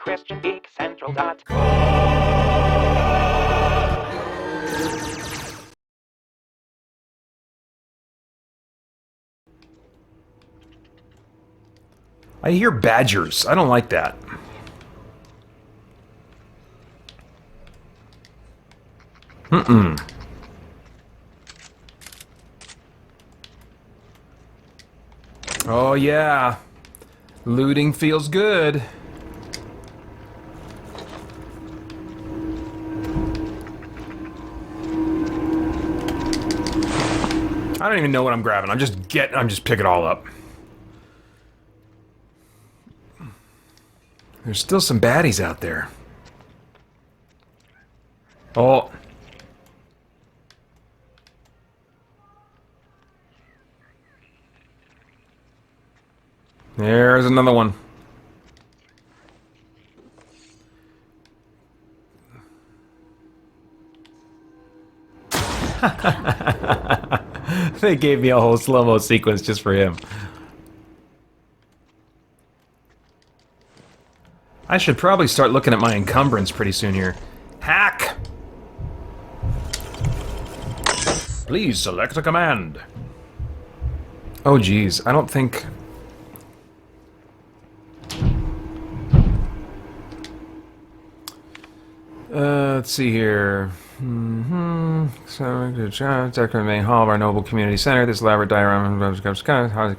christiangeekcentral.com. I hear badgers. I don't like that. Oh yeah. Looting feels good. I don't even know what I'm grabbing. I'm just picking it all up. There's still some baddies out there. Oh. There's another one. They gave me a whole slow-mo sequence just for him. I should probably start looking at my encumbrance pretty soon here. Hack! Please select a command. Oh geez, I don't think... let's see here. So, the main hall of our noble community center. This elaborate diorama.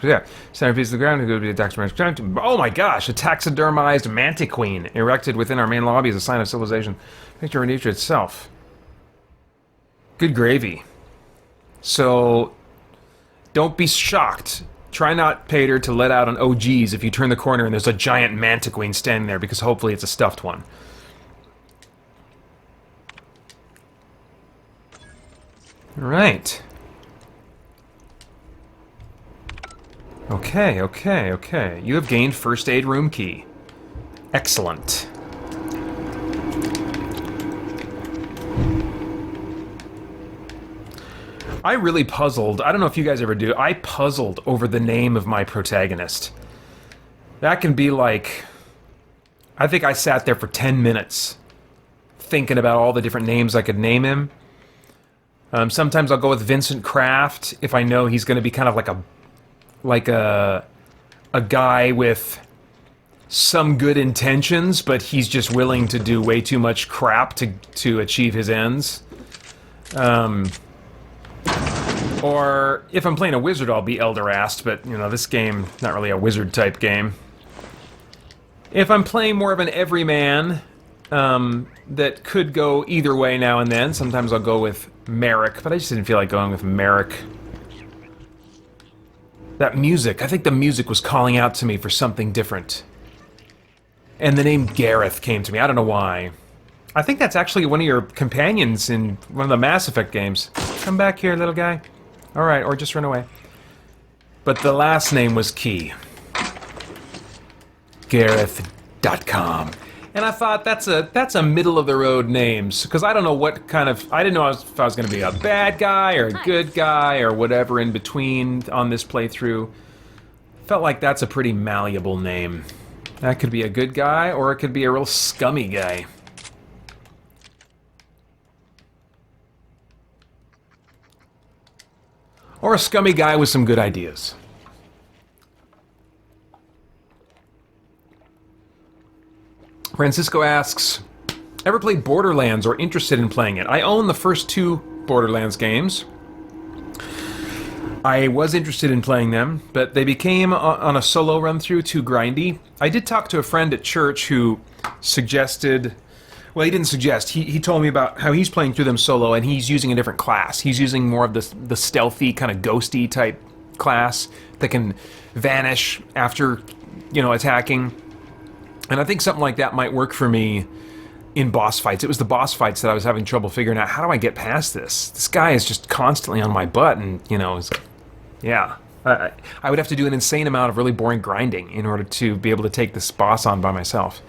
Yeah. Centerpiece of the ground. It would be a taxidermized. Oh my gosh! A taxidermized mantiqueen erected within our main lobby as a sign of civilization. Picture of nature itself. Good gravy. So, don't be shocked. Try not, Pater, to let out an oh geez if you turn the corner and there's a giant mantiqueen standing there, because hopefully it's a stuffed one. Right. Okay. You have gained first aid room key. Excellent. I really puzzled. I don't know if you guys ever do. I puzzled over the name of my protagonist. That can be like... I think I sat there for 10 minutes thinking about all the different names I could name him. Sometimes I'll go with Vincent Kraft if I know he's going to be kind of like a guy with some good intentions, but he's just willing to do way too much crap to achieve his ends. Or if I'm playing a wizard, I'll be Elderast, but you know, this game not really a wizard type game. If I'm playing more of an everyman, that could go either way now and then. Sometimes I'll go with Merrick, but I just didn't feel like going with Merrick. That music, I think the music was calling out to me for something different. And the name Gareth came to me, I don't know why. I think that's actually one of your companions in one of the Mass Effect games. Come back here, little guy. Alright, or just run away. But the last name was key. Gareth.com. And I thought that's a middle of the road names, because I don't know what kind of, I didn't know if I was going to be a bad guy or a good guy or whatever in between on this playthrough. Felt like that's a pretty malleable name. That could be a good guy or it could be a real scummy guy. Or a scummy guy with some good ideas. Francisco asks, ever played Borderlands or interested in playing it? I own the first two Borderlands games. I was interested in playing them, but they became, on a solo run-through, too grindy. I did talk to a friend at church who suggested... Well, he didn't suggest. He told me about how he's playing through them solo, and he's using a different class. He's using more of the stealthy, kind of ghosty type class that can vanish after, you know, attacking. And I think something like that might work for me in boss fights. It was the boss fights that I was having trouble figuring out, how do I get past this? This guy is just constantly on my butt, and, you know, yeah. I would have to do an insane amount of really boring grinding in order to be able to take this boss on by myself.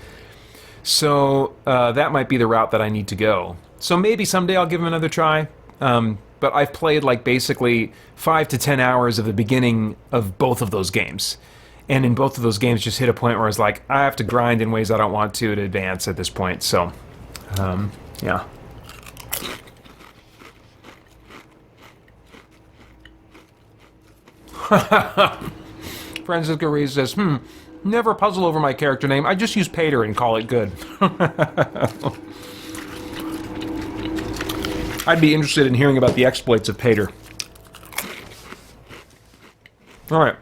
So that might be the route that I need to go. So maybe someday I'll give him another try. But I've played like basically 5 to 10 hours of the beginning of both of those games. And in both of those games, just hit a point where I was like, I have to grind in ways I don't want to advance at this point. So, yeah. Francisco Reese says, never puzzle over my character name. I just use Pater and call it good. I'd be interested in hearing about the exploits of Pater. All right.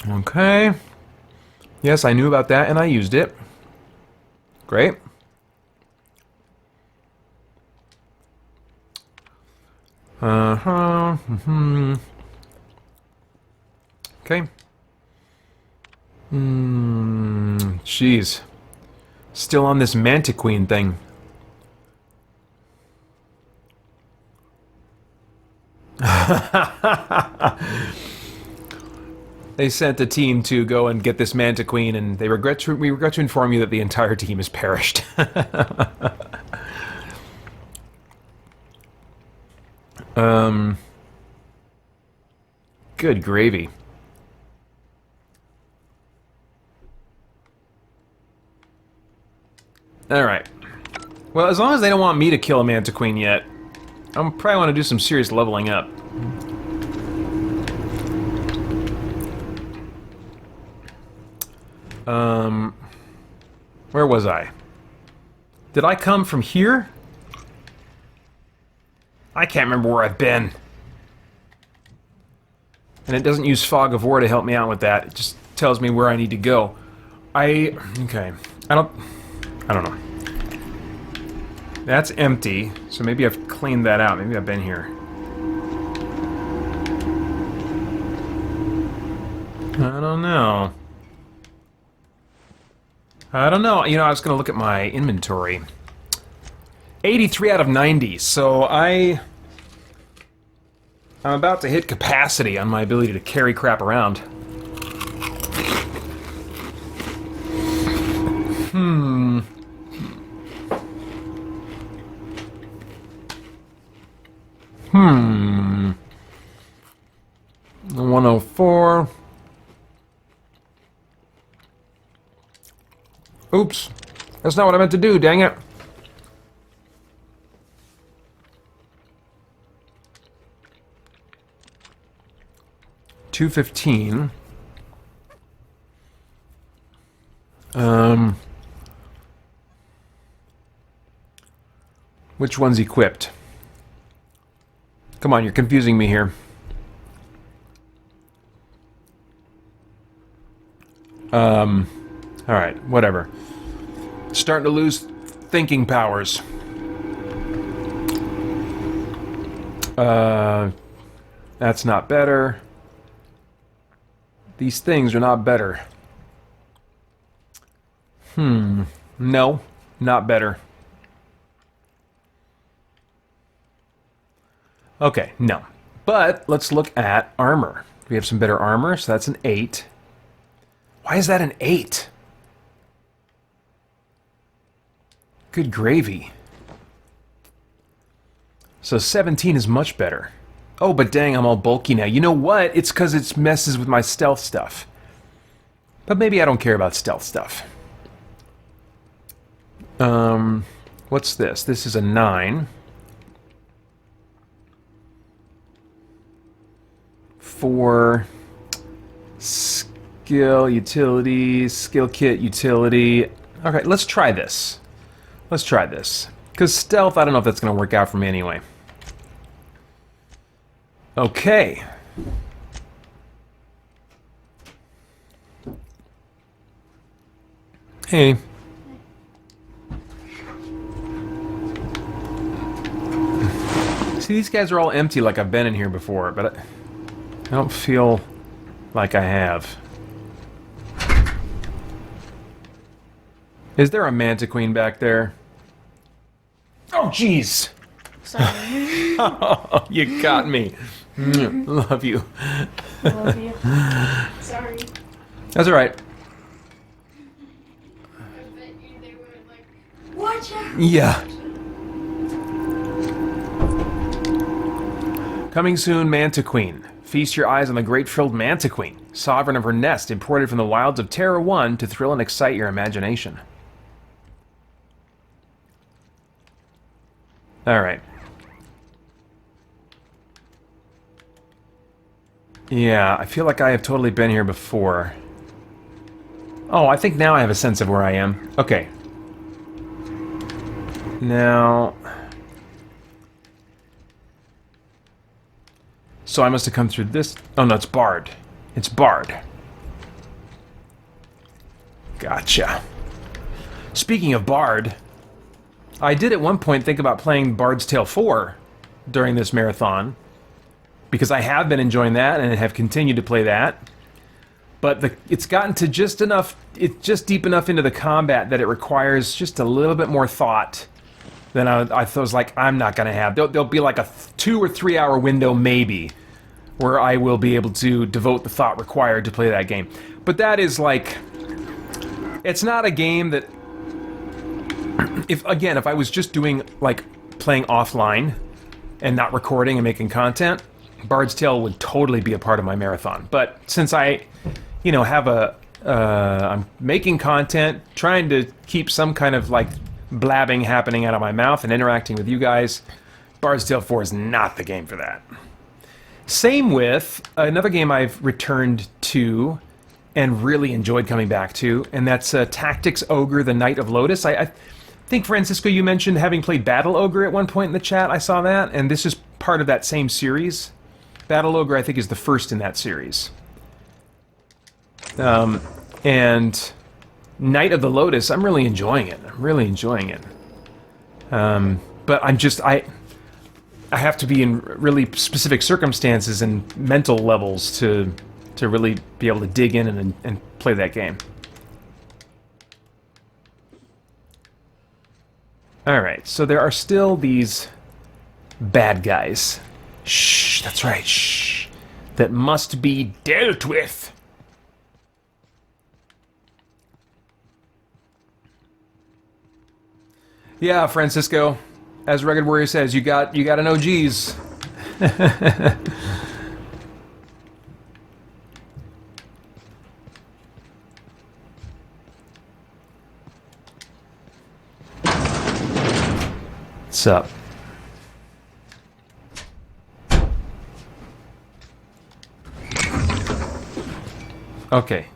Okay. Yes, I knew about that and I used it. Great. Okay. Jeez. Still on this Mantiqueen thing. They sent a team to go and get this Mantiqueen, and we regret to inform you that the entire team has perished. Good gravy. Alright. Well, as long as they don't want me to kill a Mantiqueen yet, I'm probably want to do some serious leveling up. Where was I? Did I come from here? I can't remember where I've been. And it doesn't use Fog of War to help me out with that. It just tells me where I need to go. Okay. I don't know. That's empty, so maybe I've cleaned that out. Maybe I've been here. I don't know. You know, I was going to look at my inventory. 83 out of 90, so I'm about to hit capacity on my ability to carry crap around. Hmm. 104. Oops. That's not what I meant to do, dang it. $215. Which one's equipped? Come on, you're confusing me here. Alright, whatever. Starting to lose thinking powers. That's not better. These things are not better. No, not better. Okay, no. But let's look at armor. We have some better armor, so that's an 8. Why is that an 8? Good gravy. So 17 is much better. Oh, but dang, I'm all bulky now. You know what? It's because it messes with my stealth stuff. But maybe I don't care about stealth stuff. What's this? This is a 9. For skill, utility, skill kit, utility. Okay, let's try this. Let's try this. Because stealth, I don't know if that's going to work out for me anyway. Okay. Hey. See, these guys are all empty like I've been in here before, but I don't feel like I have. Is there a Mantiqueen back there? Oh, jeez! Sorry. Oh, you got me. Love you. Love you. Sorry. That's alright. Yeah. Coming soon, Mantiqueen. Feast your eyes on the great-frilled Mantiqueen, sovereign of her nest, imported from the wilds of Terra 1 to thrill and excite your imagination. Alright. Yeah, I feel like I have totally been here before. Oh, I think now I have a sense of where I am. Okay. Now... So I must have come through this... Oh no, it's barred. It's barred. Gotcha. Speaking of barred, I did at one point think about playing Bard's Tale 4 during this marathon, because I have been enjoying that and have continued to play that. But it's gotten to just enough... It's just deep enough into the combat that it requires just a little bit more thought than I was like, I'm not going to have. There'll be like a 2 or 3 hour window, maybe, where I will be able to devote the thought required to play that game. But that is like... It's not a game that... If I was just doing, like, playing offline and not recording and making content, Bard's Tale would totally be a part of my marathon. But since I, you know, have I'm making content, trying to keep some kind of, like, blabbing happening out of my mouth and interacting with you guys, Bard's Tale 4 is not the game for that. Same with another game I've returned to and really enjoyed coming back to, and that's Tactics Ogre: The Night of Lotus. I think, Francisco, you mentioned having played Battle Ogre at one point in the chat. I saw that, and this is part of that same series. Battle Ogre, I think, is the first in that series. And Night of the Lotus, I'm really enjoying it. I'm really enjoying it. But I have to be in really specific circumstances and mental levels to really be able to dig in and play that game. Alright, so there are still these bad guys. Shh, that's right, shh. That must be dealt with. Yeah, Francisco. As Rugged Warrior says, you gotta know G's. What's up? Okay.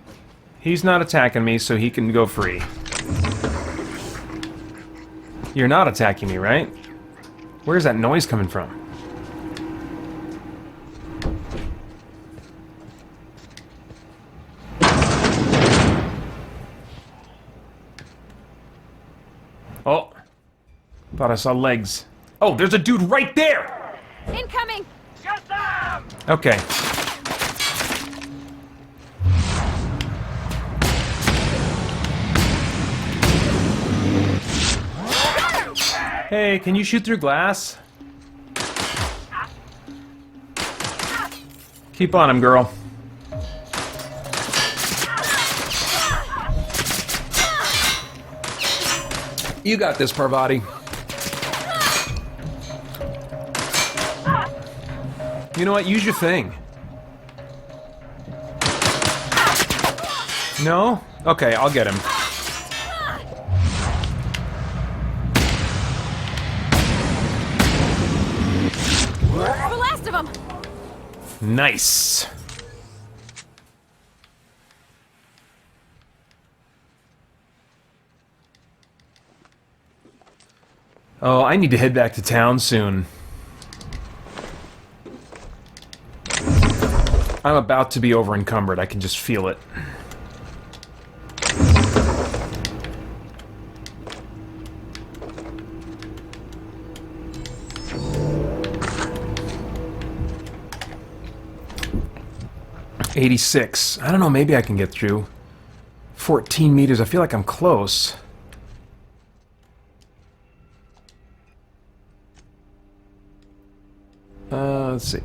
He's not attacking me, so he can go free. You're not attacking me, right? Where's that noise coming from? Oh. Thought I saw legs. Oh, there's a dude right there! Incoming! Get them! Okay. Hey, can you shoot through glass? Keep on him, girl. You got this, Parvati. You know what? Use your thing. No? Okay, I'll get him. The last of them! Nice. Oh, I need to head back to town soon. I'm about to be over encumbered. I can just feel it. $86. I don't know, maybe I can get through. 14 meters. I feel like I'm close. Let's see.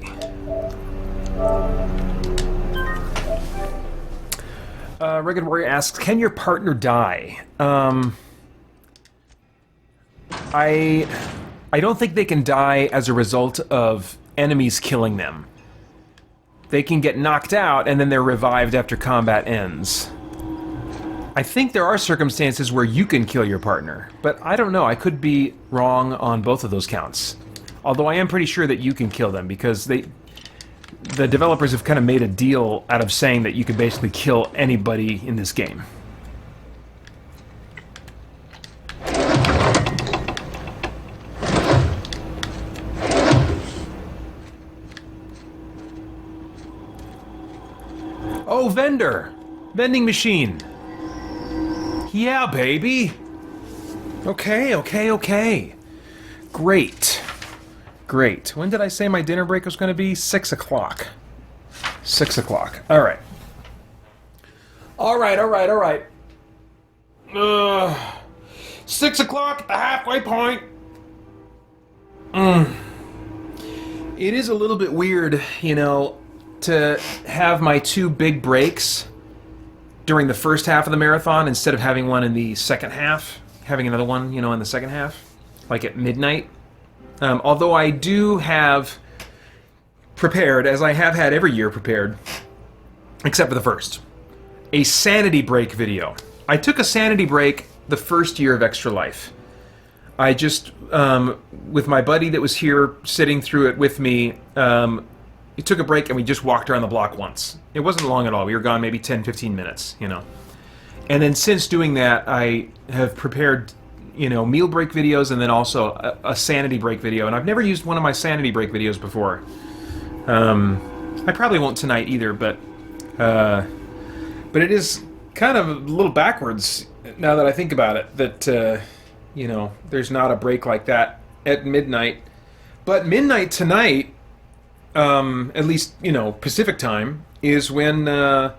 Rugged Warrior asks, can your partner die? I don't think they can die as a result of enemies killing them. They can get knocked out and then they're revived after combat ends. I think there are circumstances where you can kill your partner, but I don't know. I could be wrong on both of those counts. Although I am pretty sure that you can kill them because the developers have kind of made a deal out of saying that you can basically kill anybody in this game. Oh, vendor! Vending machine! Yeah, baby! Okay. Great. When did I say my dinner break was going to be? 6 o'clock. 6 o'clock. Alright. Alright. 6 o'clock at the halfway point. It is a little bit weird, to have my 2 big breaks during the first half of the marathon instead of having one in the second half. Having another one, in the second half. Like at midnight. Although I do have prepared, as I have had every year prepared, except for the first, a sanity break video. I took a sanity break the first year of Extra Life. I just, with my buddy that was here sitting through it with me, we took a break and we just walked around the block once. It wasn't long at all. We were gone maybe 10, 15 minutes, And then since doing that, I have prepared, meal break videos and then also a sanity break video. And I've never used one of my sanity break videos before. I probably won't tonight either, but it is kind of a little backwards now that I think about it, that, there's not a break like that at midnight. But midnight tonight, at least, Pacific time, is when the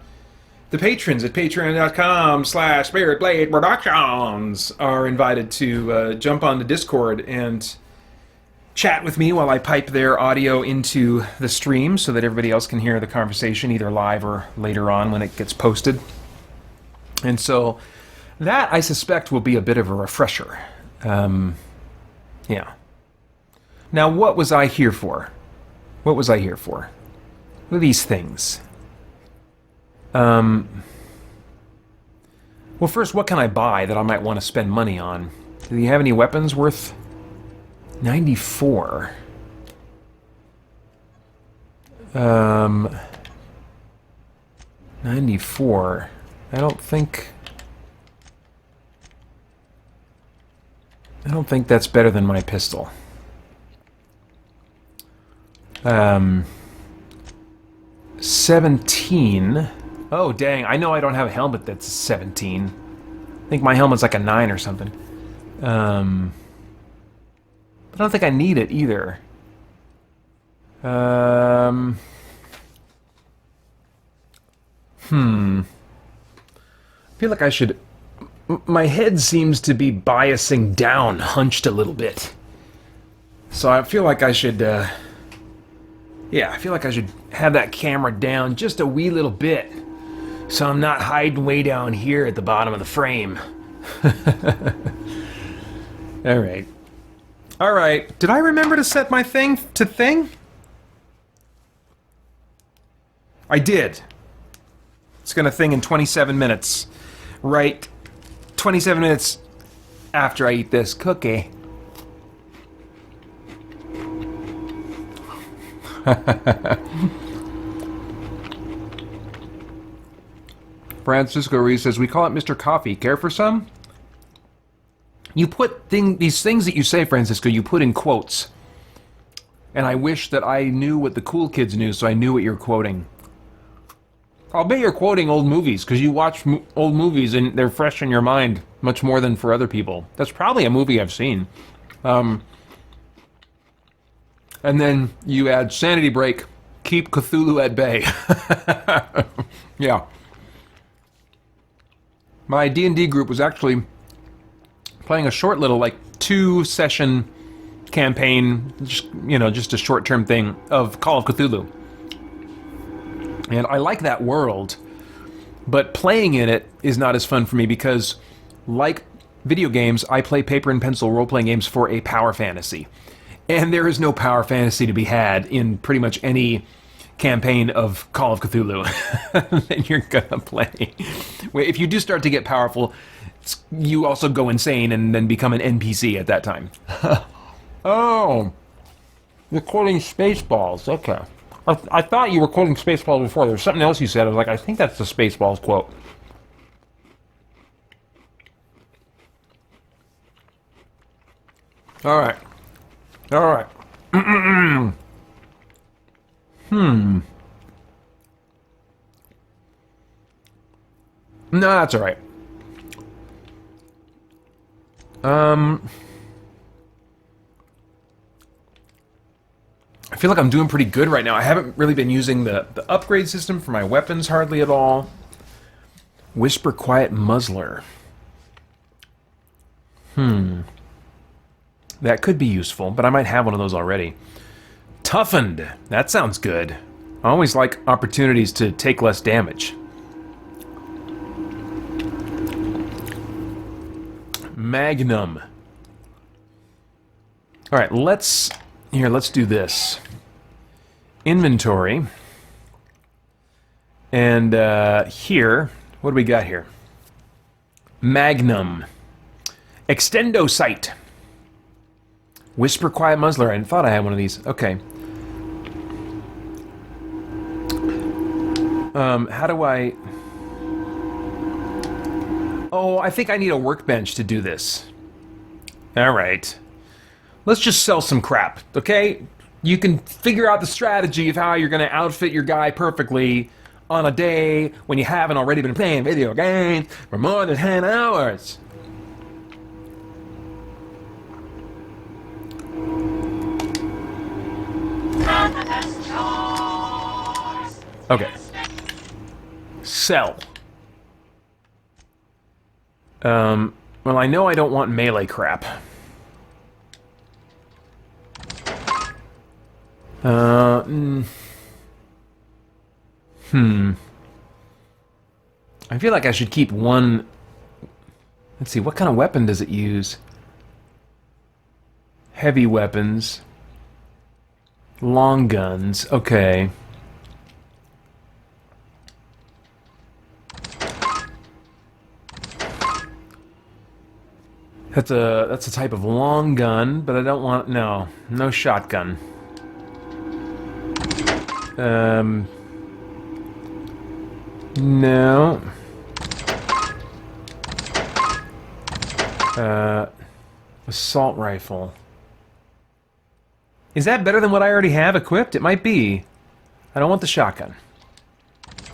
patrons at patreon.com/spiritblade productions are invited to jump on the Discord and chat with me while I pipe their audio into the stream so that everybody else can hear the conversation either live or later on when it gets posted. And so that, I suspect, will be a bit of a refresher. Yeah. Now, what was I here for? What are these things? Well, first, what can I buy that I might want to spend money on? Do you have any weapons worth 94? 94. I don't think that's better than my pistol. 17. Oh, dang. I know I don't have a helmet that's 17. I think my helmet's like a 9 or something. But I don't think I need it either. I feel like I should... My head seems to be biasing down, hunched a little bit. So I feel like I should... Yeah, I feel like I should have that camera down just a wee little bit, so I'm not hiding way down here at the bottom of the frame. Alright. Alright, did I remember to set my thing to thing? I did. It's gonna thing in 27 minutes. Right, 27 minutes after I eat this cookie. Francisco Reese says, we call it Mr. Coffee. Care for some? You put these things that you say, Francisco, you put in quotes. And I wish that I knew what the cool kids knew, so I knew what you're quoting. I'll bet you're quoting old movies, because you watch old movies and they're fresh in your mind much more than for other people. That's probably a movie I've seen. And then you add sanity break, keep Cthulhu at bay. Yeah. My D&D group was actually playing a short little, 2-session campaign, just a short-term thing of Call of Cthulhu. And I like that world, but playing in it is not as fun for me because, like video games, I play paper and pencil role-playing games for a power fantasy. And there is no power fantasy to be had in pretty much any campaign of Call of Cthulhu that you're gonna play. If you do start to get powerful, you also go insane and then become an NPC at that time. Oh, you're quoting Spaceballs. Okay. I thought you were quoting Spaceballs before. There was something else you said. I was like, I think that's the Spaceballs quote. All right. All right. No, that's all right. I feel like I'm doing pretty good right now. I haven't really been using the upgrade system for my weapons hardly at all. Whisper Quiet Muzzler. That could be useful, but I might have one of those already. Toughened. That sounds good. I always like opportunities to take less damage. Magnum. Alright, let's do this. Inventory. And here, what do we got here? Magnum. Extendo Sight. Whisper Quiet Muzzler. I thought I had one of these. Okay. How do I... Oh, I think I need a workbench to do this. Alright. Let's just sell some crap, okay? You can figure out the strategy of how you're going to outfit your guy perfectly on a day when you haven't already been playing video games for more than 10 hours. Okay. Sell. Well, I know I don't want melee crap. I feel like I should keep one... Let's see, what kind of weapon does it use? Heavy weapons. Long guns, okay. That's a type of long gun, but I don't want... No shotgun. No. Assault rifle. Is that better than what I already have equipped? It might be. I don't want the shotgun.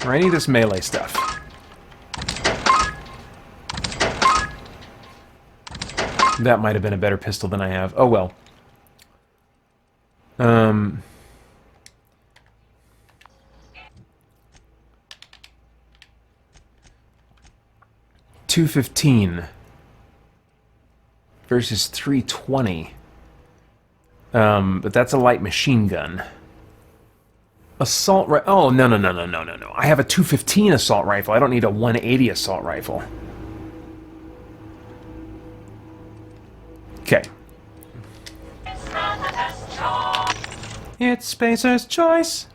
Or any of this melee stuff. That might have been a better pistol than I have. Oh well. 215 versus 320. But that's a light machine gun. Assault rifle. Oh, no. I have a 215 assault rifle. I don't need a 180 assault rifle. Okay. It's Spacer's choice.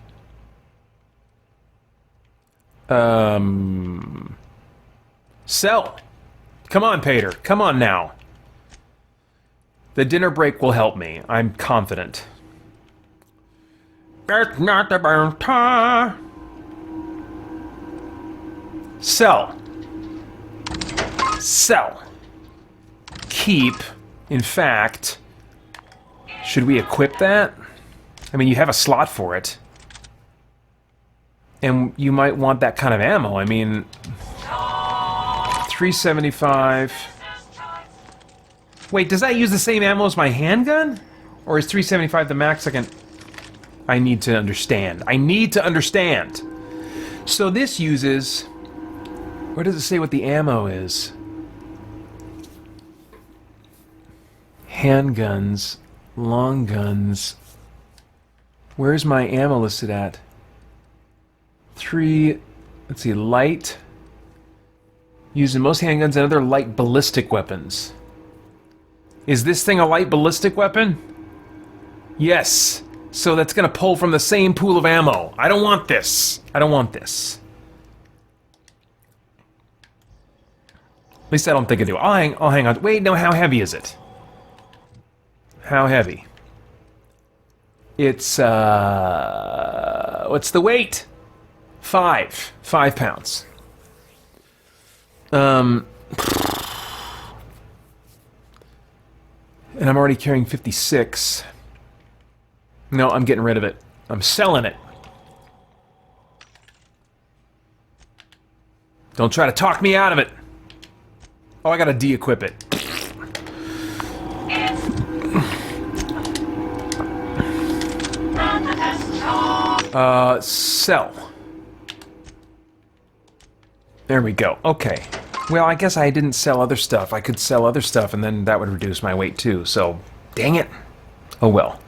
Sell. Come on, Pater. Come on now. The dinner break will help me. I'm confident. It's not about time. Sell. Sell. Keep. In fact, should we equip that? I mean, you have a slot for it. And you might want that kind of ammo. I mean, 375. Wait, does that use the same ammo as my handgun? Or is 375 the max I need to understand. I need to understand. So this uses... Where does it say what the ammo is? Handguns, long guns. Where's my ammo listed at? 3, let's see, light. Used in most handguns and other light ballistic weapons. Is this thing a light ballistic weapon? Yes. So that's gonna pull from the same pool of ammo. I don't want this. I don't want this. At least I don't think I do. I'll hang on. Wait, no, how heavy is it? How heavy? It's, what's the weight? 5 pounds. And I'm already carrying 56. No, I'm getting rid of it. I'm selling it. Don't try to talk me out of it. Oh, I gotta de-equip it. Sell. There we go. Okay. Well, I guess I didn't sell other stuff. I could sell other stuff, and then that would reduce my weight too. So, dang it. Oh well.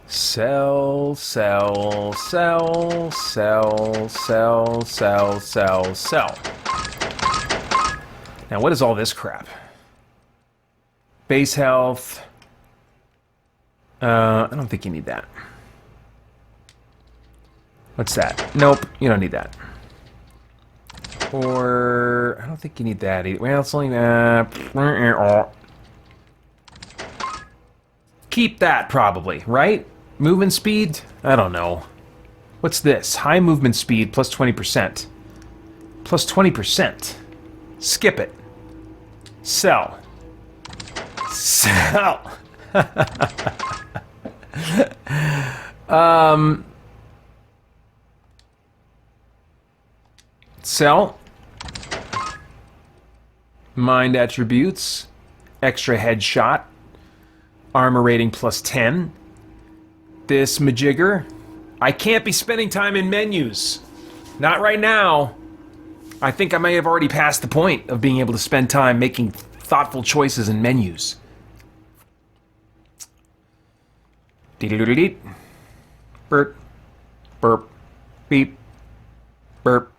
Sell, sell, sell, sell, sell, sell, sell, sell. Now, what is all this crap? Base health. I don't think you need that. What's that? Nope, you don't need that. Or I don't think you need that either. Well, it's only keep that probably, right? Movement speed? I don't know. What's this? High movement speed plus 20%. Plus 20%. Skip it. Sell. Sell. Sell. Mind attributes. Extra headshot. Armor rating plus 10. This majigger. I can't be spending time in menus. Not right now. I think I may have already passed the point of being able to spend time making thoughtful choices in menus. Dee-dee-dee-dee-dee. Burp. Burp. Beep. Burp.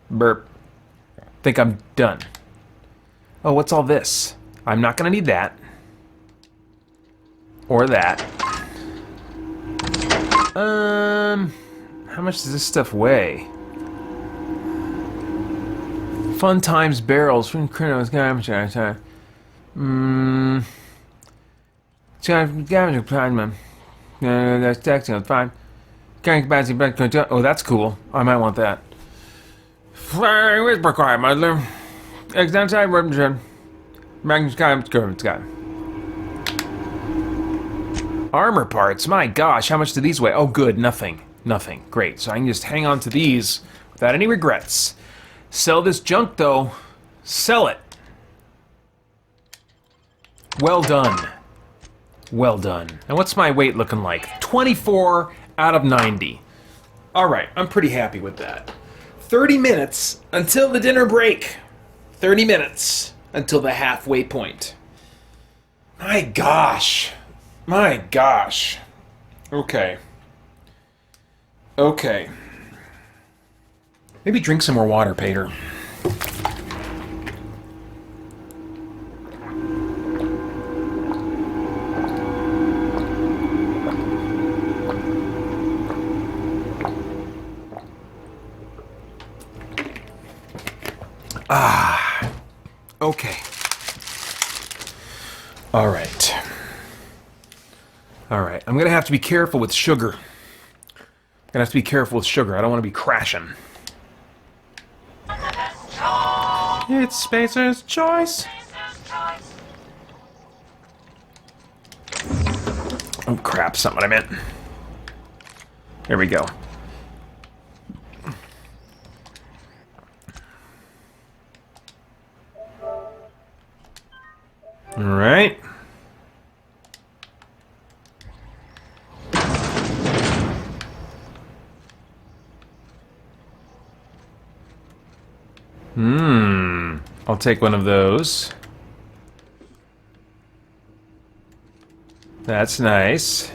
Burp. Think I'm done. Oh, what's all this? I'm not gonna need that. Or that. How much does this stuff weigh? Fun times barrels from Chronos. Oh, that's cool. I might want that. Armor parts, my gosh, how much do these weigh? Oh good, nothing. Nothing. Great. So I can just hang on to these without any regrets. Sell this junk though. Sell it. Well done. Well done. And what's my weight looking like? 24 out of 90. Alright, I'm pretty happy with that. 30 minutes until the dinner break. 30 minutes until the halfway point. My gosh. My gosh. Okay. Okay. Maybe drink some more water, Pater. Ah. Okay. All right. All right. I'm going to have to be careful with sugar. I'm going to have to be careful with sugar. I don't want to be crashing. It's Spacer's Choice. Oh, crap. Something I meant. There we go. All right. I'll take one of those. That's nice.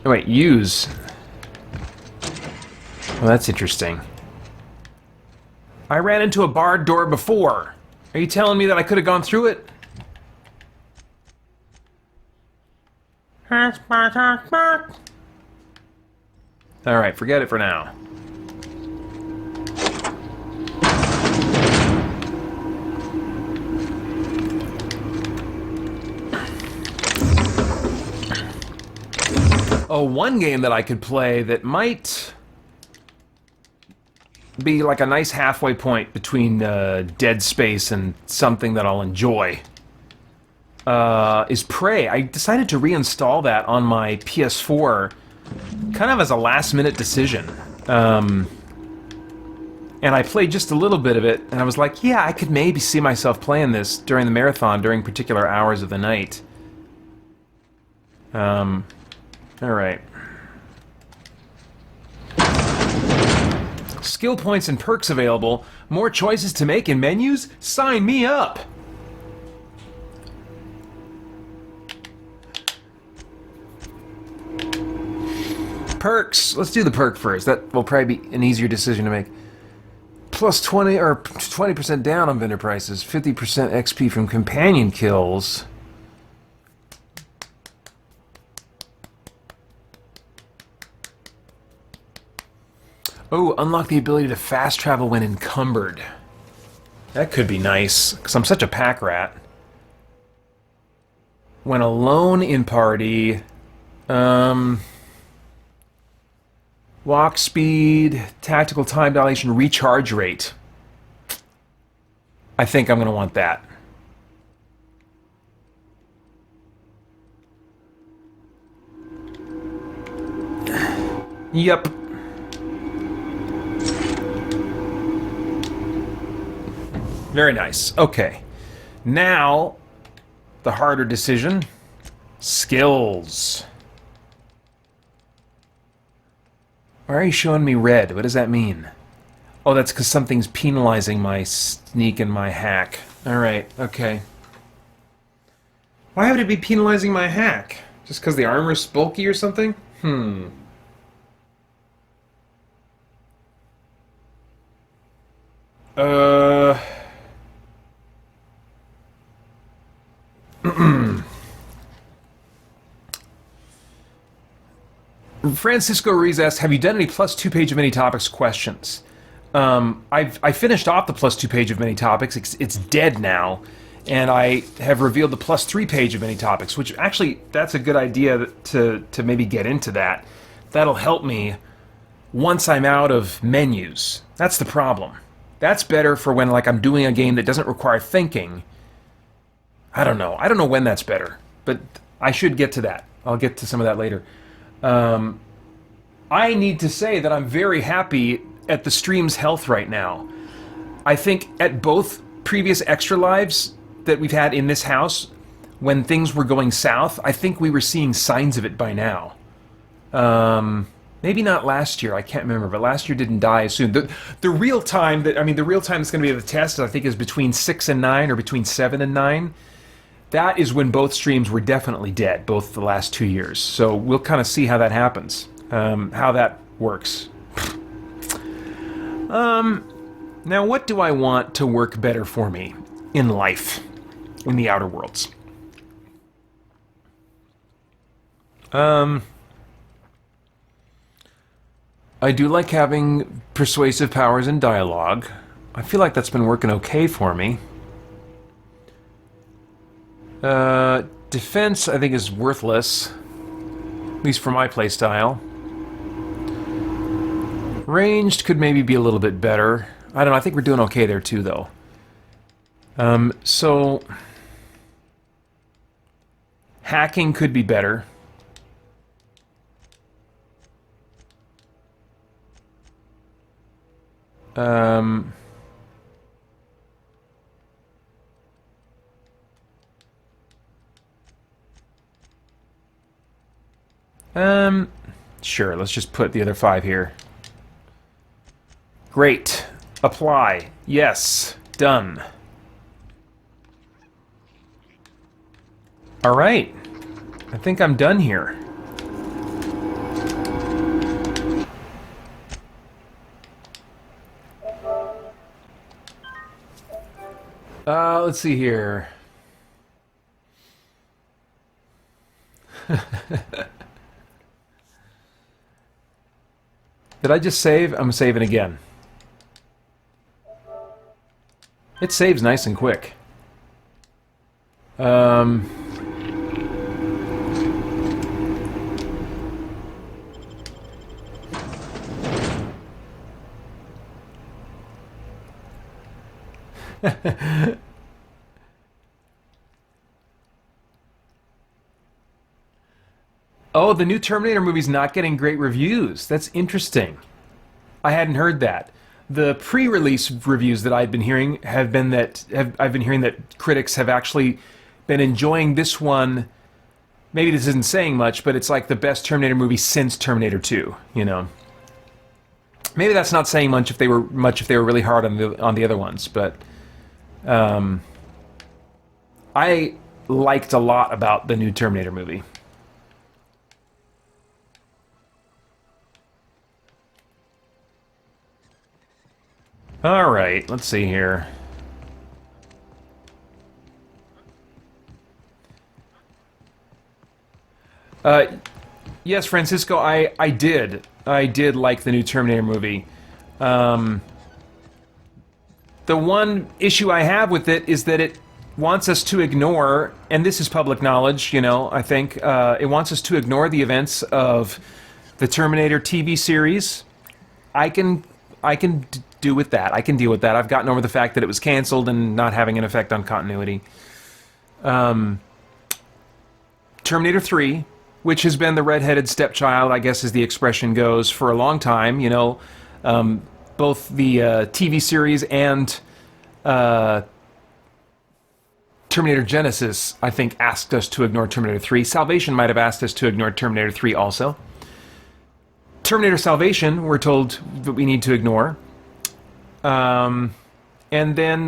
Oh, wait, use. Well, that's interesting. I ran into a barred door before. Are you telling me that I could have gone through it? Alright, forget it for now. Oh, one game that I could play that might be like a nice halfway point between Dead Space and something that I'll enjoy is Prey. I decided to reinstall that on my PS4 kind of as a last-minute decision. And I played just a little bit of it, and I was like, yeah, I could maybe see myself playing this during the marathon during particular hours of the night. Alright. Skill points and perks available. More choices to make in menus? Sign me up! Perks. Let's do the perk first. That will probably be an easier decision to make. Plus 20 or 20% down on vendor prices. 50% XP from companion kills. Oh, unlock the ability to fast travel when encumbered. That could be nice, because I'm such a pack rat. When alone in party, walk speed, tactical time dilation, recharge rate. I think I'm going to want that. Yep. Very nice. Okay. Now, the harder decision. Skills. Why are you showing me red? What does that mean? Oh, that's because something's penalizing my sneak and my hack. Alright, okay. Why would it be penalizing my hack? Just because the armor's bulky or something? Francisco Ruiz asks, have you done any plus 2 page of many topics questions? I finished off the plus 2 page of many topics. It's dead now. And I have revealed the plus 3 page of many topics, which actually, that's a good idea to maybe get into that. That'll help me once I'm out of menus. That's the problem. That's better for when like I'm doing a game that doesn't require thinking. I don't know. I don't know when that's better, but I should get to that. I'll get to some of that later. I need to say that I'm very happy at the stream's health right now. I think at both previous extra lives that we've had in this house, when things were going south, I think we were seeing signs of it by now. Maybe not last year, I can't remember, but last year didn't die as soon. The real time that, the real time that's going to be the test, I think, is between 6 and 9 or between 7 and 9. That is when both streams were definitely dead, both the last 2 years. So we'll kind of see how that happens, how that works. Now, what do I want to work better for me in life, in the Outer Worlds? I do like having persuasive powers and dialogue. I feel like that's been working okay for me. Defense, I think, is worthless. At least for my playstyle. Ranged could maybe be a little bit better. I don't know, I think we're doing okay there too, though. So... hacking could be better. Sure, let's just put the other 5 here. Great. Apply. Yes. Done. Alright. I think I'm done here. Let's see here. Did I just save? I'm saving again. It saves nice and quick. Oh, the new Terminator movie's not getting great reviews. That's interesting. I hadn't heard that. The pre-release reviews that I've been hearing have been that I've been hearing that critics have actually been enjoying this one. Maybe this isn't saying much, but it's like the best Terminator movie since Terminator 2, you know. Maybe that's not saying much if they were really hard on the other ones, but I liked a lot about the new Terminator movie. All right, let's see here. Yes, Francisco, I did like the new Terminator movie. The one issue I have with it is that it wants us to ignore, and this is public knowledge, you know, I think, it wants us to ignore the events of the Terminator TV series. I can do with that. I can deal with that. I've gotten over the fact that it was canceled and not having an effect on continuity. Terminator 3, which has been the redheaded stepchild, I guess as the expression goes, for a long time, you know, both the TV series and Terminator Genesis, I think, asked us to ignore Terminator 3. Salvation might have asked us to ignore Terminator 3 also. Terminator Salvation, we're told that we need to ignore. And then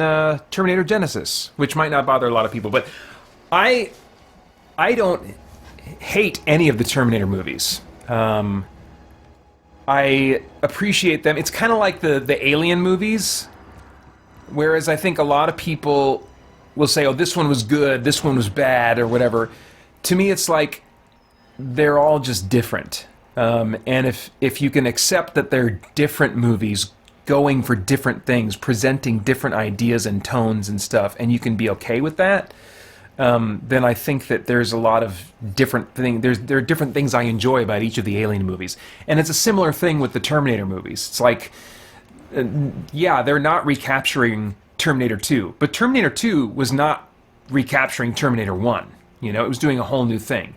Terminator Genesis, which might not bother a lot of people. But I don't hate any of the Terminator movies. I appreciate them. It's kind of like the Alien movies, whereas I think a lot of people will say, oh, this one was good, this one was bad, or whatever. To me, it's like they're all just different. And if you can accept that they're different movies, going for different things, presenting different ideas and tones and stuff, and you can be okay with that, then I think that there's a lot of different things. There are different things I enjoy about each of the Alien movies. And it's a similar thing with the Terminator movies. It's like, yeah, they're not recapturing Terminator 2, but Terminator 2 was not recapturing Terminator 1. You know, it was doing a whole new thing.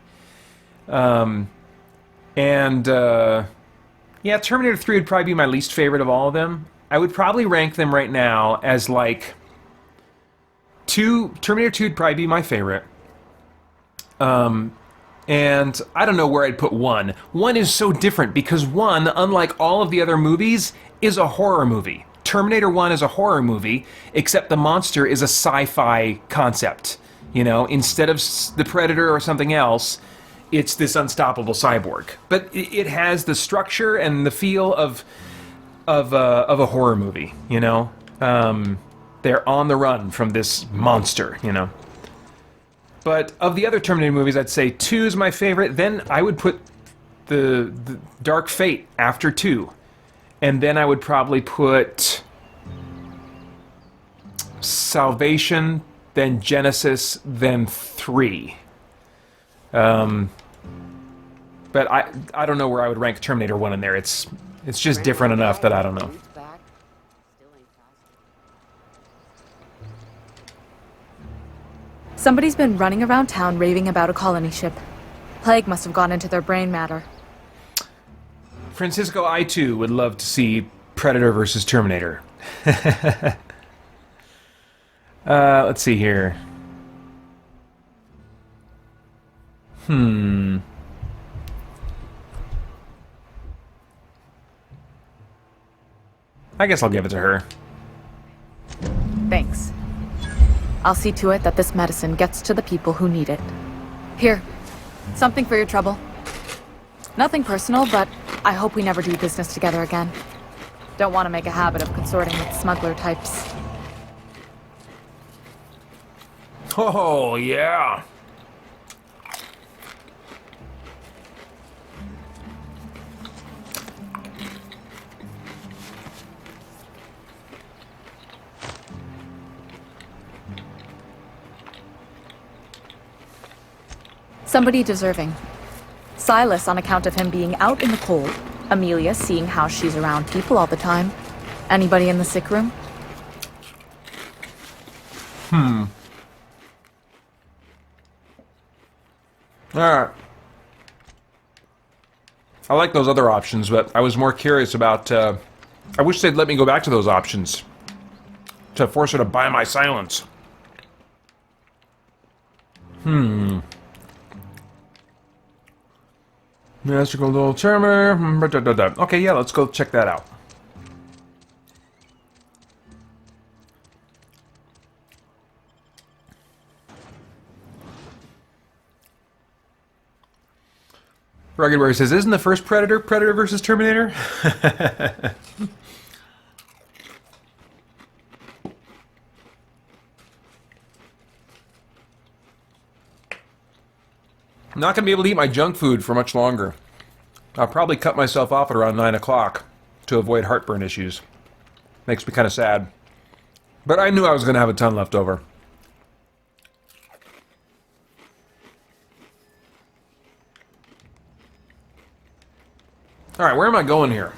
Yeah, Terminator 3 would probably be my least favorite of all of them. I would probably rank them right now as like Terminator 2 would probably be my favorite. And I don't know where I'd put 1. 1 is so different because 1, unlike all of the other movies, is a horror movie. Terminator 1 is a horror movie, except the monster is a sci-fi concept. You know, instead of the Predator or something else, it's this unstoppable cyborg. But it has the structure and the feel of a horror movie, you know? They're on the run from this monster, you know? But of the other Terminator movies, I'd say 2 is my favorite. Then I would put the Dark Fate after 2. And then I would probably put Salvation, then Genesis, then 3. But I don't know where I would rank Terminator 1 in there. It's just different enough that I don't know. Somebody's been running around town raving about a colony ship. Plague must have gone into their brain matter. Francisco, I too would love to see Predator versus Terminator. Let's see here. I guess I'll give it to her. Thanks. I'll see to it that this medicine gets to the people who need it. Here, something for your trouble. Nothing personal, but I hope we never do business together again. Don't want to make a habit of consorting with smuggler types. Oh, yeah. Somebody deserving. Silas on account of him being out in the cold. Amelia seeing how she's around people all the time. Anybody in the sick room? Alright. I like those other options, but I was more curious about, I wish they'd let me go back to those options. To force her to buy my silence. Magical little charmer. Okay, yeah, let's go check that out. Rugged Warrior says, isn't the first Predator Predator versus Terminator? I'm not going to be able to eat my junk food for much longer. I'll probably cut myself off at around 9 o'clock to avoid heartburn issues. Makes me kind of sad. But I knew I was going to have a ton left over. Alright, where am I going here?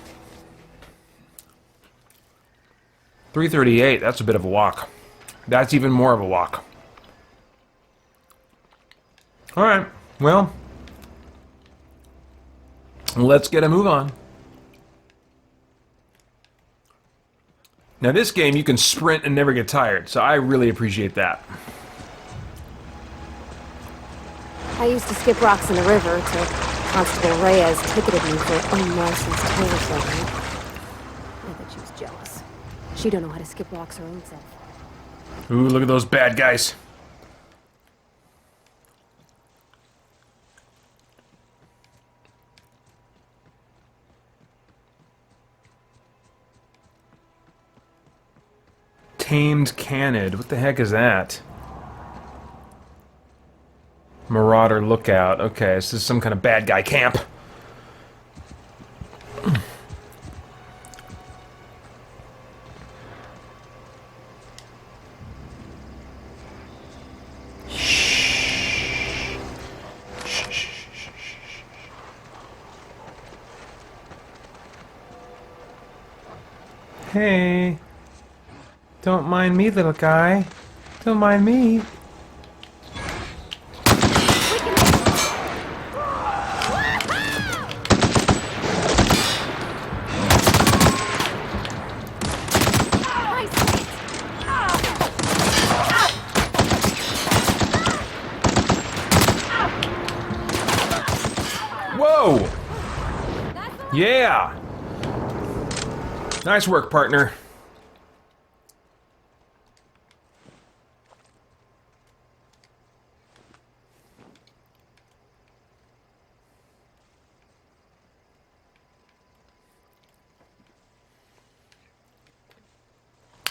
338, that's a bit of a walk. That's even more of a walk. Alright, well, let's get a move on. Now this game, you can sprint and never get tired, so I really appreciate that. I used to skip rocks in the river till Constable Reyes ticketed me for unlicensed tail shoving. I bet she was jealous. She don't know how to skip rocks her own self. Ooh, look at those bad guys. Tamed Canid. What the heck is that? Marauder Lookout. Okay, this is some kind of bad guy camp. Hey. Don't mind me, little guy. Don't mind me. Whoa! Yeah! Nice work, partner.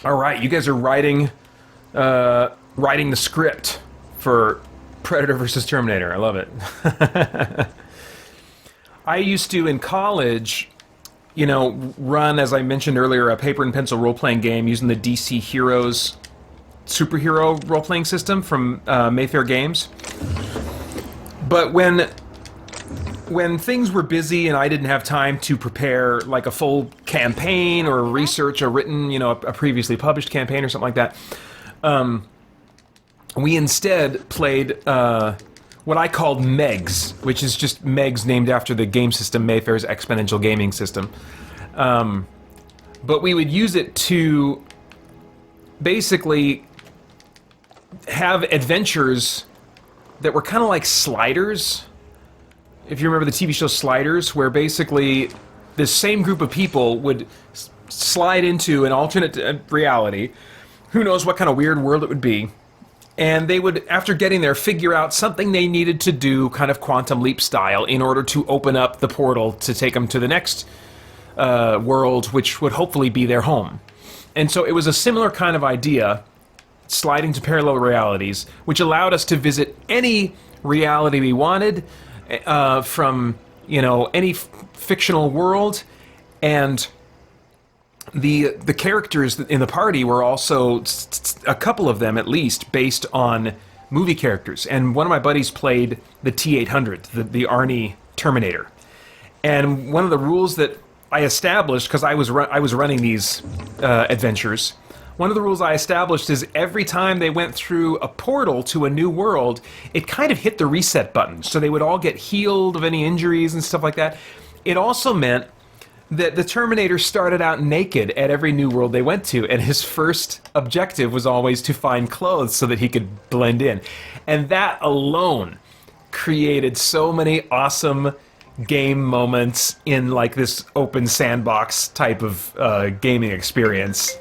All right, you guys are writing the script for Predator versus Terminator. I love it. I used to, in college, you know, run, as I mentioned earlier, a paper and pencil role-playing game using the DC Heroes superhero role-playing system from Mayfair Games. But when things were busy and I didn't have time to prepare like a full campaign or research a written, you know, a previously published campaign or something like that, we instead played what I called Megs, which is just Megs named after the game system Mayfair's exponential gaming system. But we would use it to basically have adventures that were kind of like Sliders. If you remember the TV show Sliders, where basically this same group of people would slide into an alternate reality, who knows what kind of weird world it would be, and they would, after getting there, figure out something they needed to do, kind of Quantum Leap style, in order to open up the portal to take them to the next world, which would hopefully be their home. And so it was a similar kind of idea, sliding to parallel realities, which allowed us to visit any reality we wanted from, any fictional world. And the characters in the party were also, a couple of them at least, based on movie characters. And one of my buddies played the T-800, the Arnie Terminator. And one of the rules that I established, because I was running these adventures, one of the rules I established is every time they went through a portal to a new world, it kind of hit the reset button. So they would all get healed of any injuries and stuff like that. It also meant that the Terminator started out naked at every new world they went to, and his first objective was always to find clothes so that he could blend in. And that alone created so many awesome game moments in like this open sandbox type of gaming experience.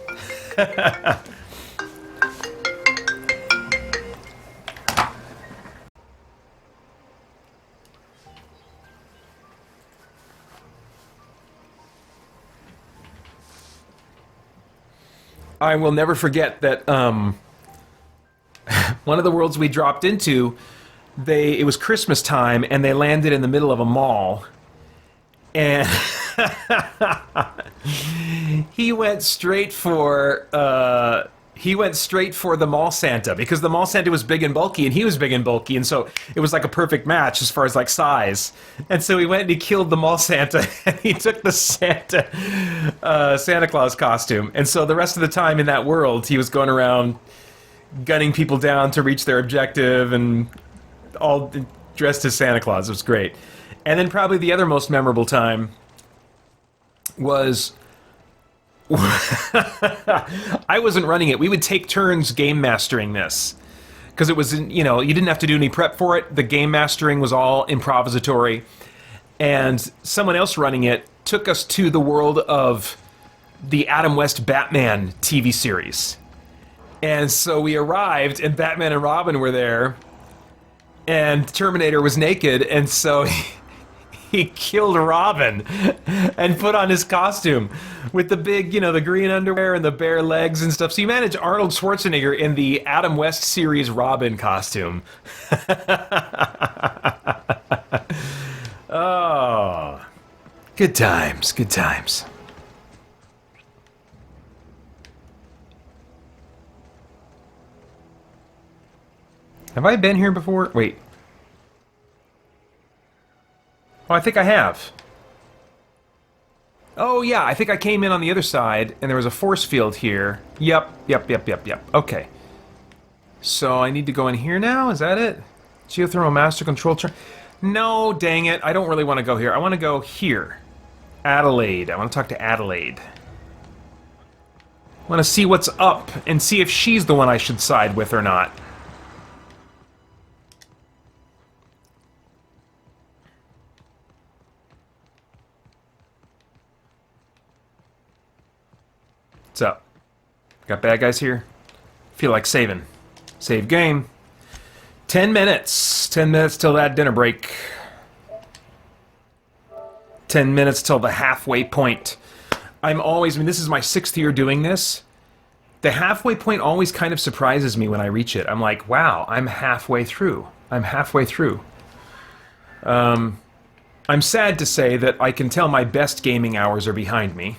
I will never forget that one of the worlds we dropped into, it was Christmas time, and they landed in the middle of a mall. And he went straight for the mall Santa, because the mall Santa was big and bulky, and he was big and bulky, and so it was like a perfect match as far as like size. And so he went and he killed the mall Santa, and he took the Santa Claus costume. And so the rest of the time in that world, he was going around gunning people down to reach their objective, and all dressed as Santa Claus. It was great. And then probably the other most memorable time was I wasn't running it. We would take turns game mastering this, because it was, you didn't have to do any prep for it. The game mastering was all improvisatory, and someone else running it took us to the world of the Adam West Batman TV series. And so we arrived, and Batman and Robin were there, and Terminator was naked, and so he killed Robin and put on his costume with the big, the green underwear and the bare legs and stuff. So you manage Arnold Schwarzenegger in the Adam West series Robin costume. Oh, good times, good times. Have I been here before? Wait. Oh, I think I have. Oh, yeah, I think I came in on the other side, and there was a force field here. Yep. Okay. So I need to go in here now? Is that it? Geothermal Master Control... No, dang it. I don't really want to go here. I want to go here. Adelaide. I want to talk to Adelaide. I want to see what's up, and see if she's the one I should side with or not. What's up? Got bad guys here? Feel like saving. Save game. 10 minutes. 10 minutes till that dinner break. 10 minutes till the halfway point. This is my 6th year doing this. The halfway point always kind of surprises me when I reach it. I'm like, wow, I'm halfway through. I'm sad to say that I can tell my best gaming hours are behind me.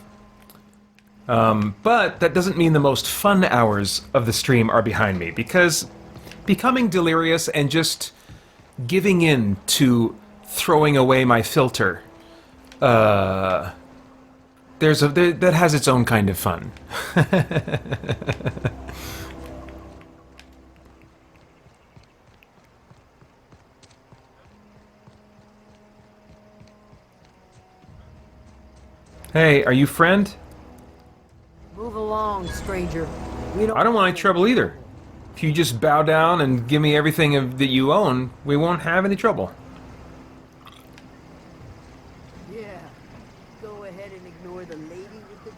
But that doesn't mean the most fun hours of the stream are behind me, because becoming delirious and just giving in to throwing away my filter, that has its own kind of fun. Hey, are you friend? Move along, stranger. I don't want any trouble either. If you just bow down and give me everything that you own, we won't have any trouble. Yeah. Go ahead and ignore the lady with the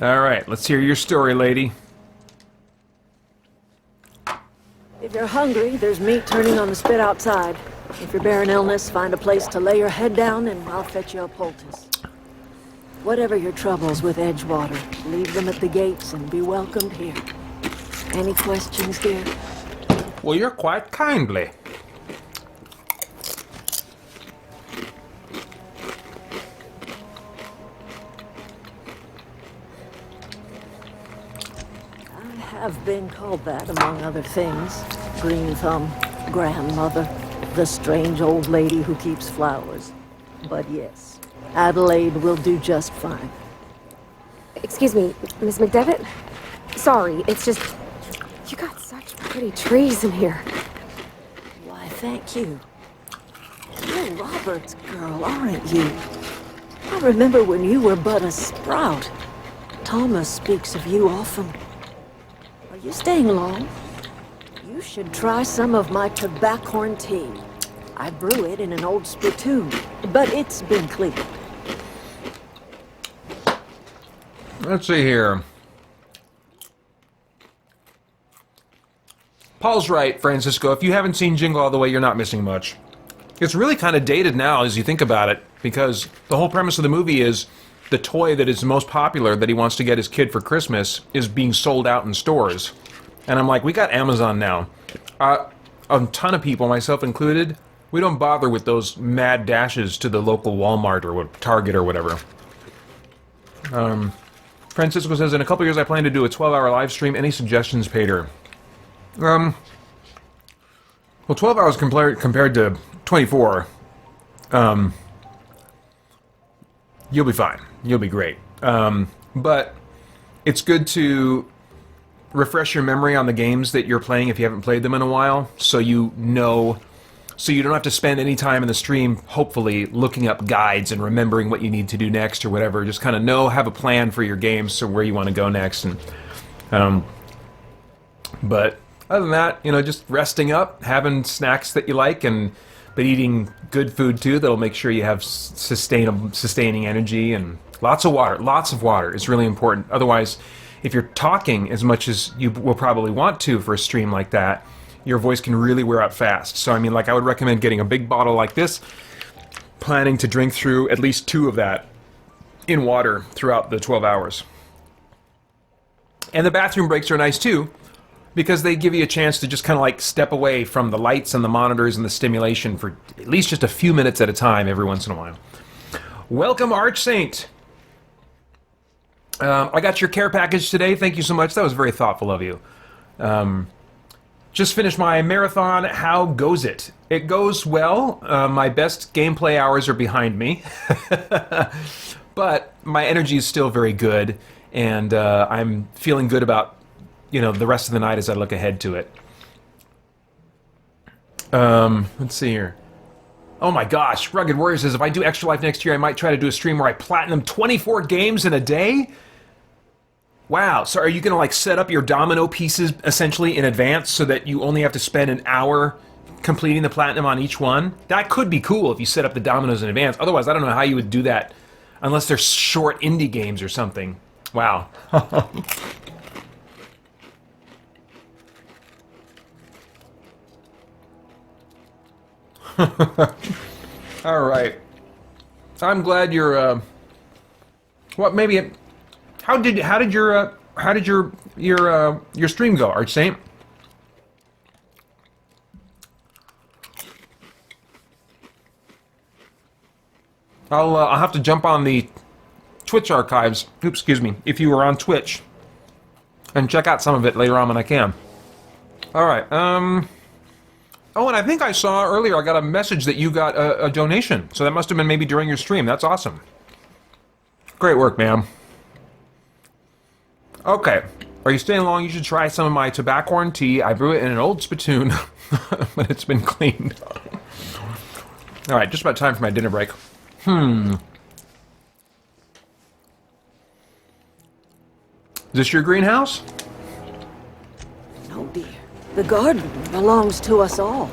gun. Alright, let's hear your story, lady. If you're hungry, there's meat turning on the spit outside. If you're bearing illness, find a place to lay your head down and I'll fetch you a poultice. Whatever your troubles with Edgewater, leave them at the gates and be welcomed here. Any questions, dear? Well, you're quite kindly. I have been called that, among other things. Green Thumb, grandmother, the strange old lady who keeps flowers. But yes, Adelaide will do just fine. Excuse me, Miss McDevitt? Sorry, it's just... You got such pretty trees in here. Why, thank you. You're Robert's girl, aren't you? I remember when you were but a sprout. Thomas speaks of you often. Are you staying long? You should try some of my tobaccorn tea. I brew it in an old spittoon, but it's been cleaned. Let's see here. Paul's right, Francisco. If you haven't seen Jingle All the Way, you're not missing much. It's really kind of dated now as you think about it, because the whole premise of the movie is the toy that is most popular that he wants to get his kid for Christmas is being sold out in stores. And I'm like, we got Amazon now. A ton of people, myself included, we don't bother with those mad dashes to the local Walmart or Target or whatever. Francisco says, in a couple years I plan to do a 12-hour live stream. Any suggestions, Pater? Well, 12 hours compared to 24, you'll be fine. You'll be great. But it's good to refresh your memory on the games that you're playing if you haven't played them in a while, so you know, so you don't have to spend any time in the stream, hopefully, looking up guides and remembering what you need to do next or whatever. Just kind of have a plan for your games, so where you want to go next. And but other than that, just resting up, having snacks that you like, but eating good food too that'll make sure you have sustaining energy, and lots of water. Lots of water is really important. Otherwise, if you're talking as much as you will probably want to for a stream like that, your voice can really wear out fast. So, I would recommend getting a big bottle like this, planning to drink through at least 2 of that in water throughout the 12 hours. And the bathroom breaks are nice too, because they give you a chance to just kind of step away from the lights and the monitors and the stimulation for at least just a few minutes at a time every once in a while. Welcome, Archsaint! I got your care package today. Thank you so much. That was very thoughtful of you. Just finished my marathon. How goes it? It goes well. My best gameplay hours are behind me. But my energy is still very good, and I'm feeling good about the rest of the night as I look ahead to it. Let's see here. Oh my gosh, Rugged Warrior says, if I do Extra Life next year, I might try to do a stream where I platinum 24 games in a day? Wow, so are you going to set up your domino pieces essentially in advance so that you only have to spend an hour completing the platinum on each one? That could be cool if you set up the dominoes in advance. Otherwise, I don't know how you would do that unless they're short indie games or something. Wow. All right. I'm glad you're. Maybe. How did your stream go, Archsaint? I'll have to jump on the Twitch archives. Oops, excuse me. If you were on Twitch, and check out some of it later on when I can. All right. Oh, and I think I saw earlier, I got a message that you got a donation. So that must have been maybe during your stream. That's awesome. Great work, ma'am. Okay. Are you staying long? You should try some of my tobaccorn tea. I brew it in an old spittoon, but it's been cleaned. All right, just about time for my dinner break. Is this your greenhouse? No, dear. The garden belongs to us all.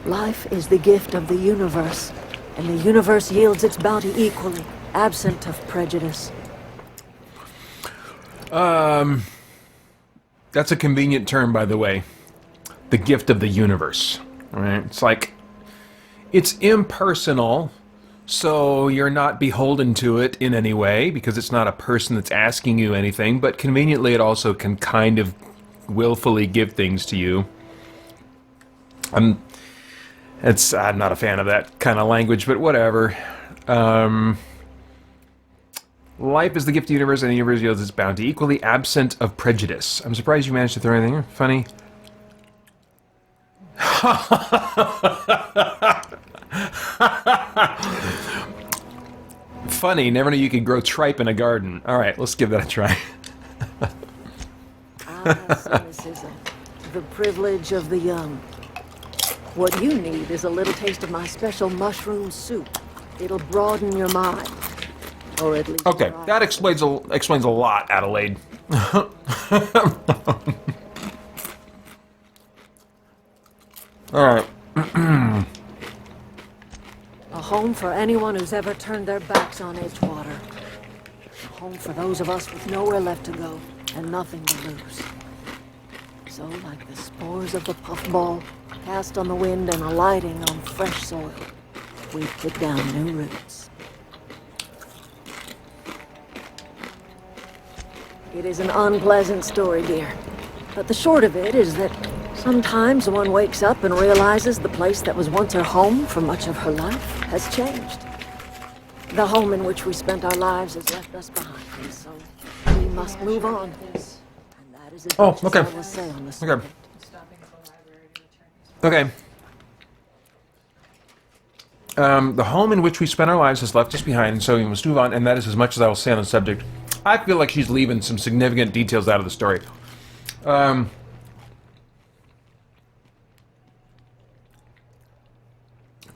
Life is the gift of the universe, and the universe yields its bounty equally, absent of prejudice. That's a convenient term, by the way. The gift of the universe. All right? It's like It's impersonal, so you're not beholden to it in any way, because it's not a person that's asking you anything, but conveniently it also can kind of willfully give things to you. I'm not a fan of that kind of language, but whatever. Life is the gift of the universe, and the universe yields its bounty, equally absent of prejudice. I'm surprised you managed to throw anything funny. Funny, never knew you could grow tripe in a garden. Alright, let's give that a try. Cynicism. The privilege of the young. What you need is a little taste of my special mushroom soup. It'll broaden your mind. Or at least... Okay, that explains a lot, Adelaide. Alright. A home for anyone who's ever turned their backs on Edgewater. A home for those of us with nowhere left to go and nothing to lose. So, like the spores of the puffball, cast on the wind and alighting on fresh soil, we put down new roots. It is an unpleasant story, dear. But the short of it is that sometimes one wakes up and realizes the place that was once her home for much of her life has changed. The home in which we spent our lives has left us behind, and so we must move on. And that is as much as I will say on the subject. Okay. The home in which we spent our lives has left us behind, and so we must move on, and that is as much as I will say on the subject. I feel like she's leaving some significant details out of the story.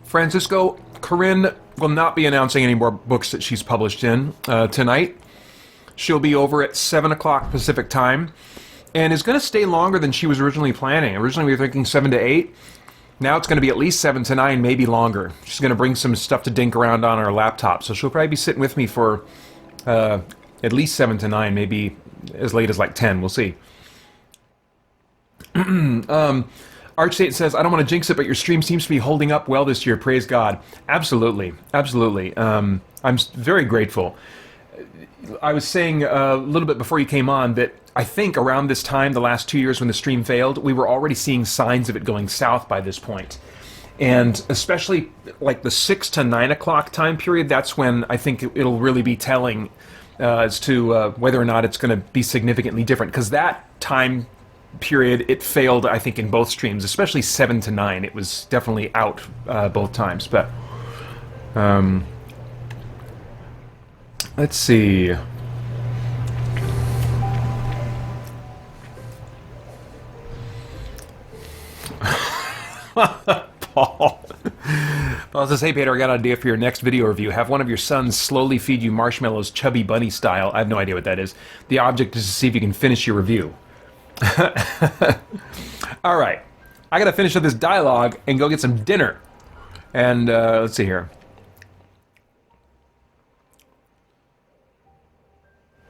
Francisco, Corinne will not be announcing any more books that she's published in tonight. She'll be over at 7 o'clock Pacific time, and is going to stay longer than she was originally planning. Originally we were thinking 7 to 8. Now it's going to be at least 7 to 9, maybe longer. She's going to bring some stuff to dink around on her laptop, so she'll probably be sitting with me for at least 7 to 9, maybe as late as like 10. We'll see. Archstate says, I don't want to jinx it, but your stream seems to be holding up well this year. Praise God. Absolutely. Absolutely. I'm very grateful. I was saying a little bit before you came on that I think around this time, the last 2 years when the stream failed, we were already seeing signs of it going south by this point. And especially like the 6 to 9 o'clock time period, that's when I think it'll really be telling as to whether or not it's going to be significantly different. Because that time period, it failed, I think, in both streams, especially 7 to 9. It was definitely out both times. But let's see. Paul says, hey Peter, I got an idea for your next video review. Have one of your sons slowly feed you marshmallows chubby bunny style. I have no idea what that is. The object is to see if you can finish your review. Alright. I gotta finish up this dialogue and go get some dinner. And let's see here.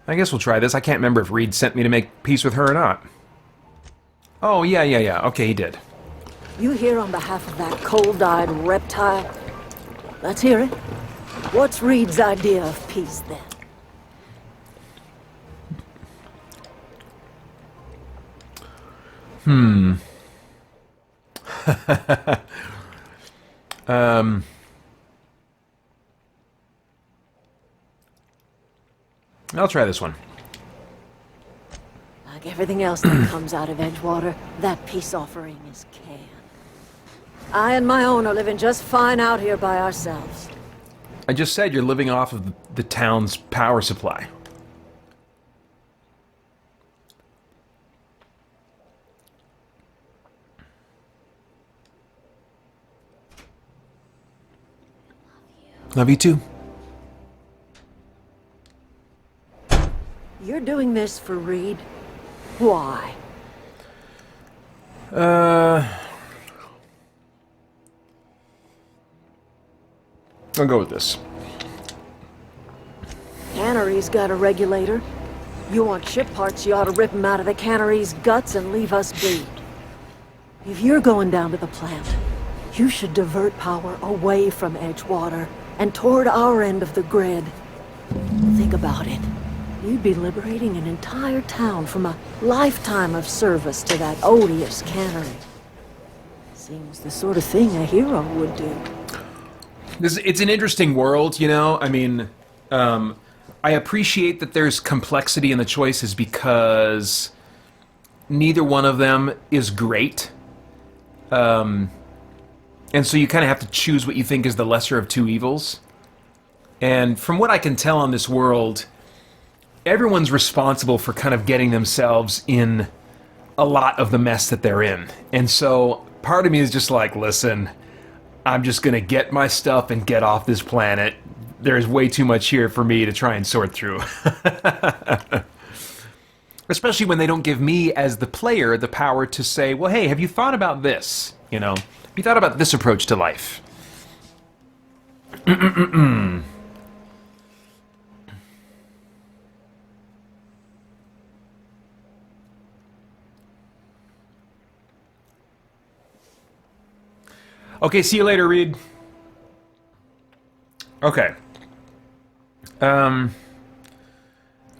I guess we'll try this. I can't remember if Reed sent me to make peace with her or not. Oh, yeah. Okay, he did. You here on behalf of that cold-eyed reptile? Let's hear it. What's Reed's idea of peace, then? I'll try this one. Like everything else that comes out of Edgewater, that peace offering is canned. I and my own are living just fine out here by ourselves. I just said you're living off of the town's power supply. Love you too. You're doing this for Reed? Why? I'll go with this. Cannery's got a regulator. You want ship parts, you ought to rip them out of the cannery's guts and leave us be. If you're going down to the plant, You should divert power away from Edgewater and toward our end of the grid. Think about it. You'd be liberating an entire town from a lifetime of service to that odious cannery. Seems the sort of thing a hero would do. It's an interesting world, you know? I mean, I appreciate that there's complexity in the choices because neither one of them is great. And so you kind of have to choose what you think is the lesser of two evils. And from what I can tell on this world, everyone's responsible for kind of getting themselves in a lot of the mess that they're in. And so part of me is just like, listen, I'm just going to get my stuff and get off this planet. There's way too much here for me to try and sort through. Especially when they don't give me, as the player, the power to say, well, hey, have you thought about this? You know, have you thought about this approach to life? Okay, see you later, Reed. Okay.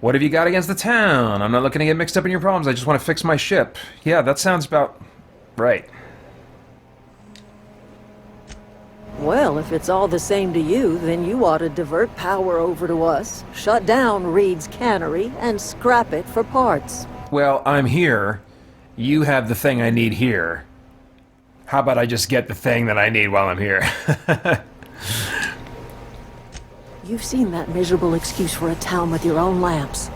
What have you got against the town? I'm not looking to get mixed up in your problems. I just want to fix my ship. Yeah, that sounds about right. Well, if it's all the same to you, then you ought to divert power over to us, shut down Reed's cannery, and scrap it for parts. Well, I'm here. You have the thing I need here. How about I just get the thing that I need while I'm here? You've seen that miserable excuse for a town with your own lamps.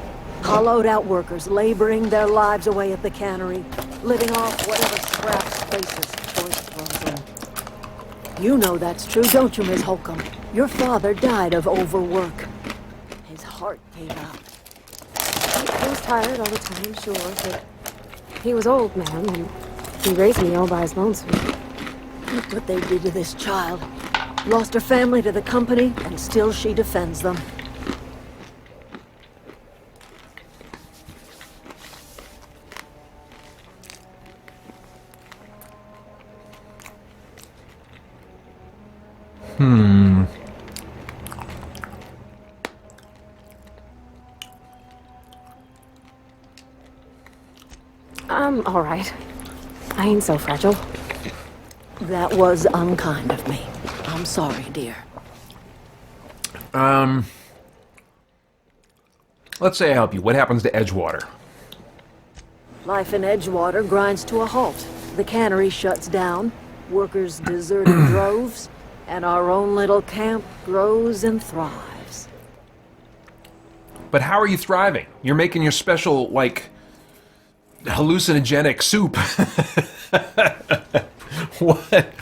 Hollowed out workers laboring their lives away at the cannery, living off whatever scraps faces choice throws in. You know that's true, don't you, Miss Holcomb? Your father died of overwork. His heart gave out. He was tired all the time, sure, but he was old, man, and he raised me all by his lonesome. Look what they did to this child. Lost her family to the company, and still she defends them. I'm all right. I ain't so fragile. That was unkind of me. I'm sorry, dear. Let's say I help you. What happens to Edgewater? Life in Edgewater grinds to a halt. The cannery shuts down, workers desert in droves, and our own little camp grows and thrives. But how are you thriving? You're making your special, like, hallucinogenic soup. What?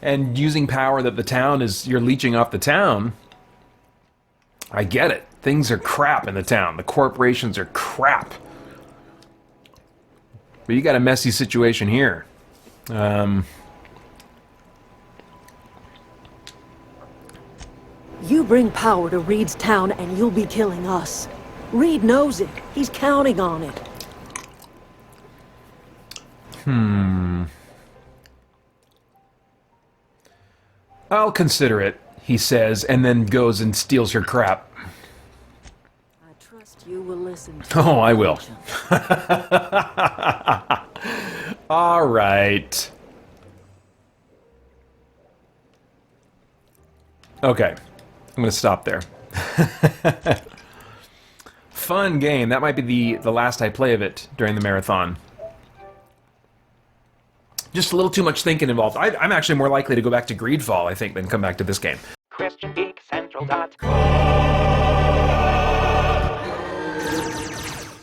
And using power that the town is, you're leeching off the town. I get it. Things are crap in the town. The corporations are crap. But you got a messy situation here. You bring power to Reed's town and you'll be killing us. Reed knows it. He's counting on it. I'll consider it, he says, and then goes and steals her crap. I trust you will listen to Oh, I will. conscience. All right. Okay, I'm going to stop there. Fun game. That might be the last I play of it during the marathon. Just a little too much thinking involved. I'm actually more likely to go back to Greedfall, I think, than come back to this game. christiangeekcentral.com